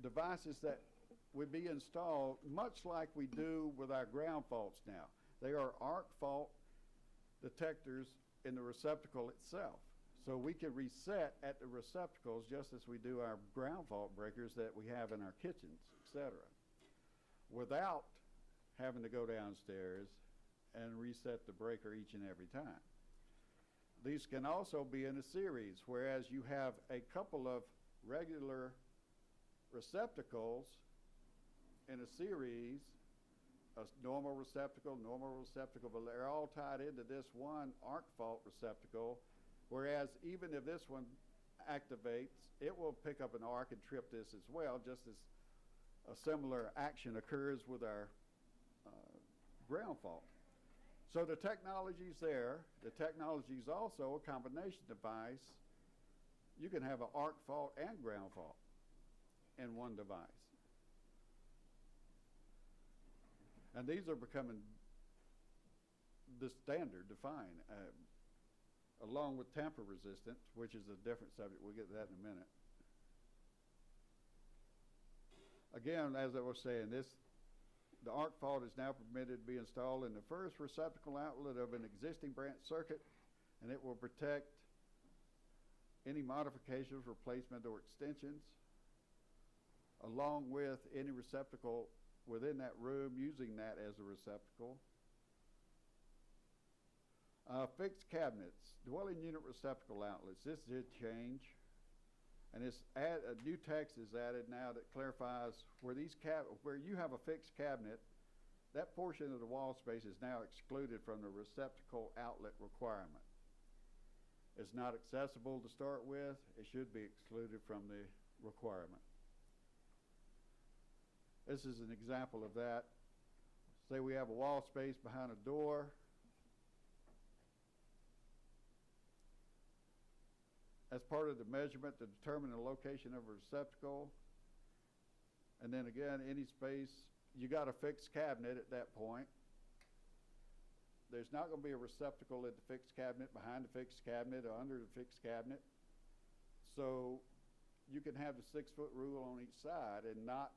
devices that would be installed much like we do with our ground faults now. They are arc fault detectors in the receptacle itself. So we can reset at the receptacles just as we do our ground fault breakers that we have in our kitchens, etc., without having to go downstairs and reset the breaker each and every time. These can also be in a series, whereas you have a couple of regular receptacles in a series, a normal receptacle, but they're all tied into this one arc fault receptacle, whereas even if this one activates, it will pick up an arc and trip this as well, just as a similar action occurs with our ground fault. So the technology's there. The technology's also a combination device. You can have an arc fault and ground fault in one device. And these are becoming the standard defined, along with tamper resistance, which is a different subject. We'll get to that in a minute. Again, as I was saying, the arc fault is now permitted to be installed in the first receptacle outlet of an existing branch circuit, and it will protect any modifications, replacement, or extensions, along with any receptacle within that room using that as a receptacle. Fixed cabinets, dwelling unit receptacle outlets. This did change, and a new text is added now that clarifies where where you have a fixed cabinet, that portion of the wall space is now excluded from the receptacle outlet requirement. It's not accessible to start with. It should be excluded from the requirement. This is an example of that. Say we have a wall space behind a door. As part of the measurement to determine the location of a receptacle. And then again, any space, you got a fixed cabinet at that point. There's not going to be a receptacle at the fixed cabinet, behind the fixed cabinet, or under the fixed cabinet. So you can have the 6-foot rule on each side and not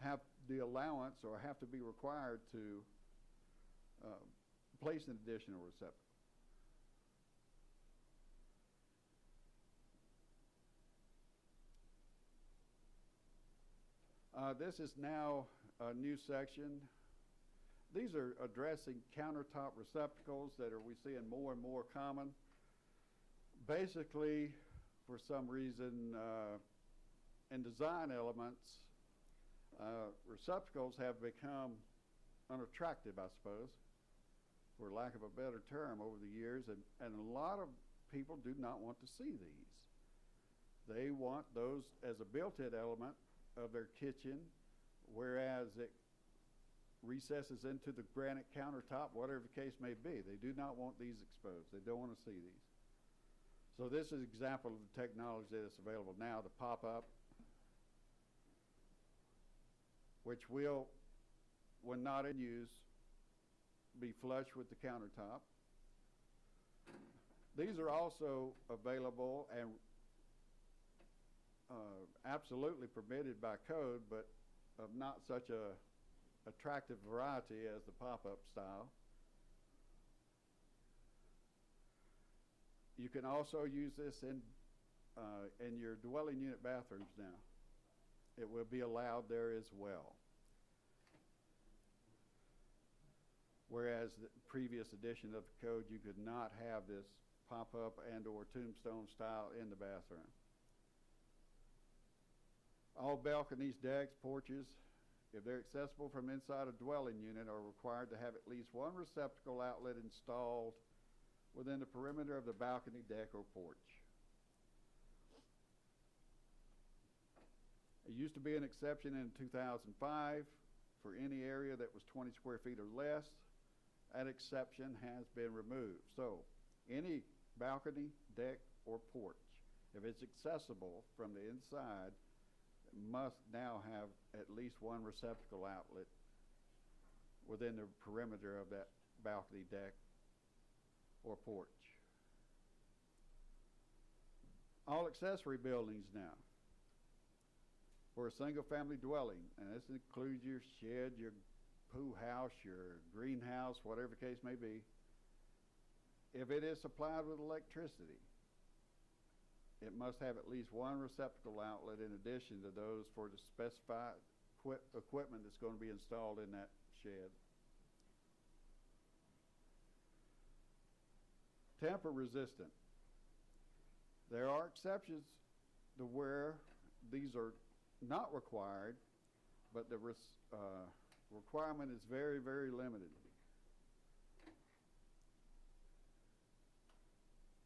have the allowance or have to be required to place an additional receptacle. This is now a new section. These are addressing countertop receptacles that we seeing more and more common. Basically, for some reason, in design elements, receptacles have become unattractive, I suppose, for lack of a better term, over the years, and a lot of people do not want to see these. They want those as a built-in element of their kitchen, whereas it recesses into the granite countertop, whatever the case may be. They do not want these exposed. They don't want to see these. So this is an example of the technology that's available now, the pop-up, which will, when not in use, be flush with the countertop. These are also available and absolutely permitted by code, but of not such a attractive variety as the pop-up style. You can also use this in your dwelling unit bathrooms now. It will be allowed there as well. Whereas the previous edition of the code, you could not have this pop-up and or tombstone style in the bathroom. All balconies, decks, porches, if they're accessible from inside a dwelling unit, are required to have at least one receptacle outlet installed within the perimeter of the balcony, deck, or porch. It used to be an exception in 2005 for any area that was 20 square feet or less. That exception has been removed. So any balcony, deck, or porch, if it's accessible from the inside, must now have at least one receptacle outlet within the perimeter of that balcony, deck, or porch. All accessory buildings now for a single family dwelling, and this includes your shed, your pool house, your greenhouse, whatever the case may be, if it is supplied with electricity, it must have at least one receptacle outlet in addition to those for the specified equipment that's going to be installed in that shed. Tamper resistant. There are exceptions to where these are not required, but the requirement is very, very limited.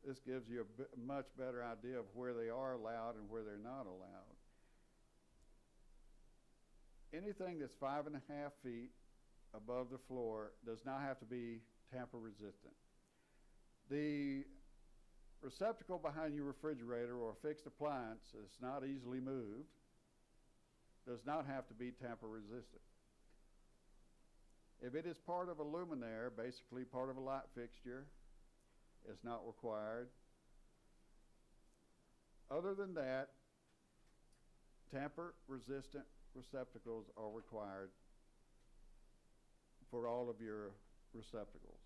This gives you a much better idea of where they are allowed and where they're not allowed. Anything that's 5.5 feet above the floor does not have to be tamper resistant. The receptacle behind your refrigerator or a fixed appliance that's not easily moved does not have to be tamper resistant. If it is part of a luminaire, basically part of a light fixture, it's not required. Other than that, tamper resistant receptacles are required for all of your receptacles.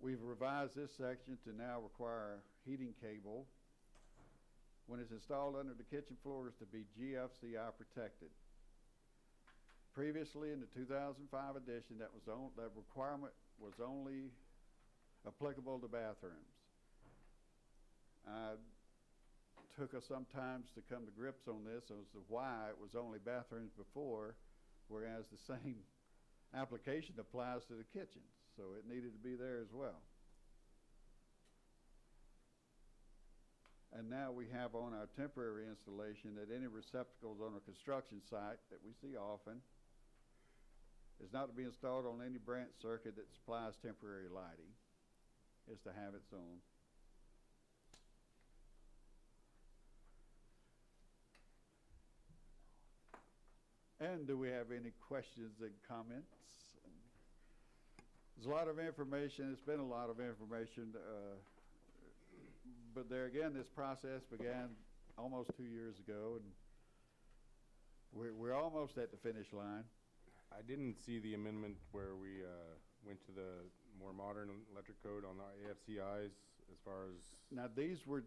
We've revised this section to now require heating cable when it's installed under the kitchen floors to be GFCI protected. Previously, in the 2005 edition, that requirement was only applicable to bathrooms. Took us some times to come to grips on this as to why it was only bathrooms before, whereas the same application applies to the kitchens, so it needed to be there as well. And now we have on our temporary installation that any receptacles on a construction site that we see often is not to be installed on any branch circuit that supplies temporary lighting. It's to have its own. And do we have any questions and comments? There's a lot of information. It's been a lot of information. But there again, this process began almost 2 years ago, and we're almost at the finish line. I didn't see the amendment where we went to the more modern electric code on the AFCIs as far as... Now these were,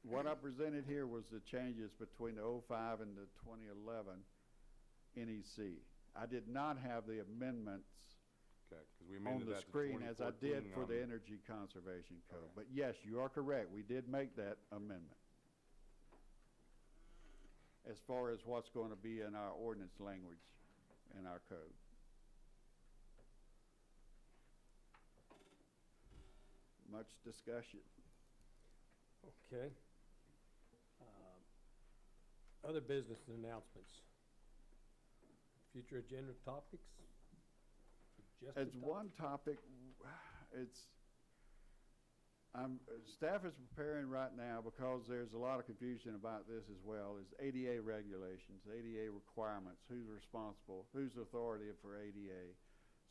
what I presented here was the changes between the 05 and the 2011 NEC. I did not have the amendments Okay, because we on amended the that to screen as I did 2014, for the Energy Conservation Code. Okay. But yes, you are correct. We did make that amendment as far as what's going to be in our ordinance language in our code. Much discussion. Okay. Other business and announcements. Future agenda topics? As one topic, staff is preparing right now, because there's a lot of confusion about this as well, is ADA regulations, ADA requirements, who's responsible, who's authoritative for ADA.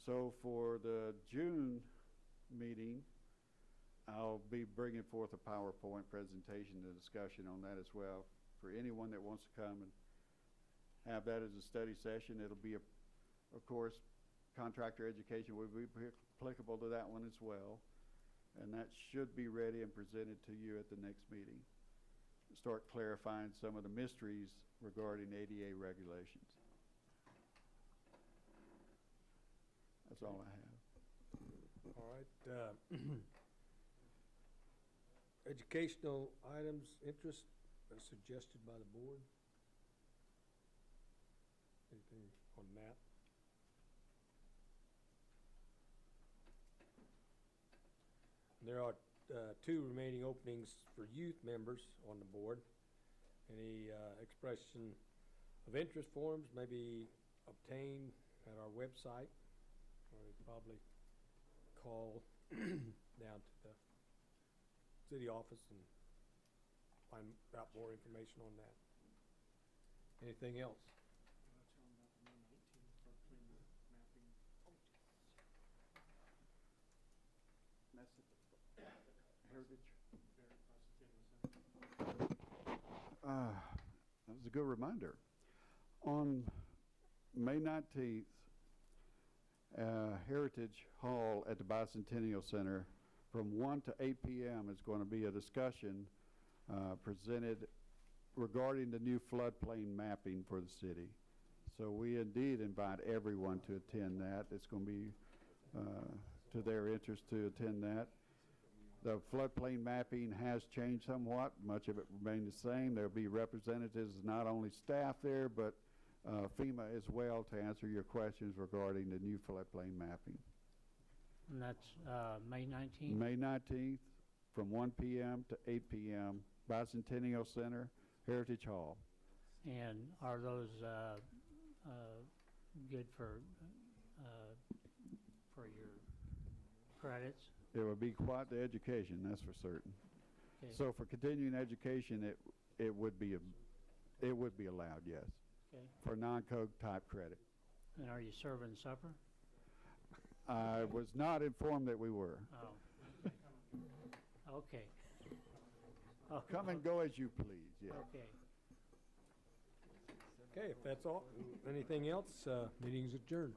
So for the June meeting, I'll be bringing forth a PowerPoint presentation and discussion on that as well. For anyone that wants to come and have that as a study session, it'll be, of course, contractor education will be applicable to that one as well. And that should be ready and presented to you at the next meeting. Start clarifying some of the mysteries regarding ADA regulations. That's all I have. All right. Educational items, interest suggested by the board. Anything on that? There are 2 remaining openings for youth members on the board. Any expression of interest forms may be obtained at our website, or you probably call down to the city office and find out more information on that. Anything else? That was a good reminder. On May 19th, Heritage Hall at the Bicentennial Center from 1 to 8 p.m. is going to be a discussion presented regarding the new floodplain mapping for the city. So we indeed invite everyone to attend that. It's going to be to their interest to attend that. The floodplain mapping has changed somewhat. Much of it remained the same. There'll be representatives, not only staff there, but FEMA as well, to answer your questions regarding the new floodplain mapping. And that's, May 19th? May 19th, from 1 p.m. to 8 p.m., Bicentennial Center, Heritage Hall. And are those, good for your credits? It would be quite the education, that's for certain. Okay. So for continuing education, it would be allowed, yes, Okay. for non-code type credit. And are you serving supper? I was not informed that we were. Oh. Okay. Oh, Come and go as you please, yes. okay. Okay, if that's all, anything else, meeting's adjourned.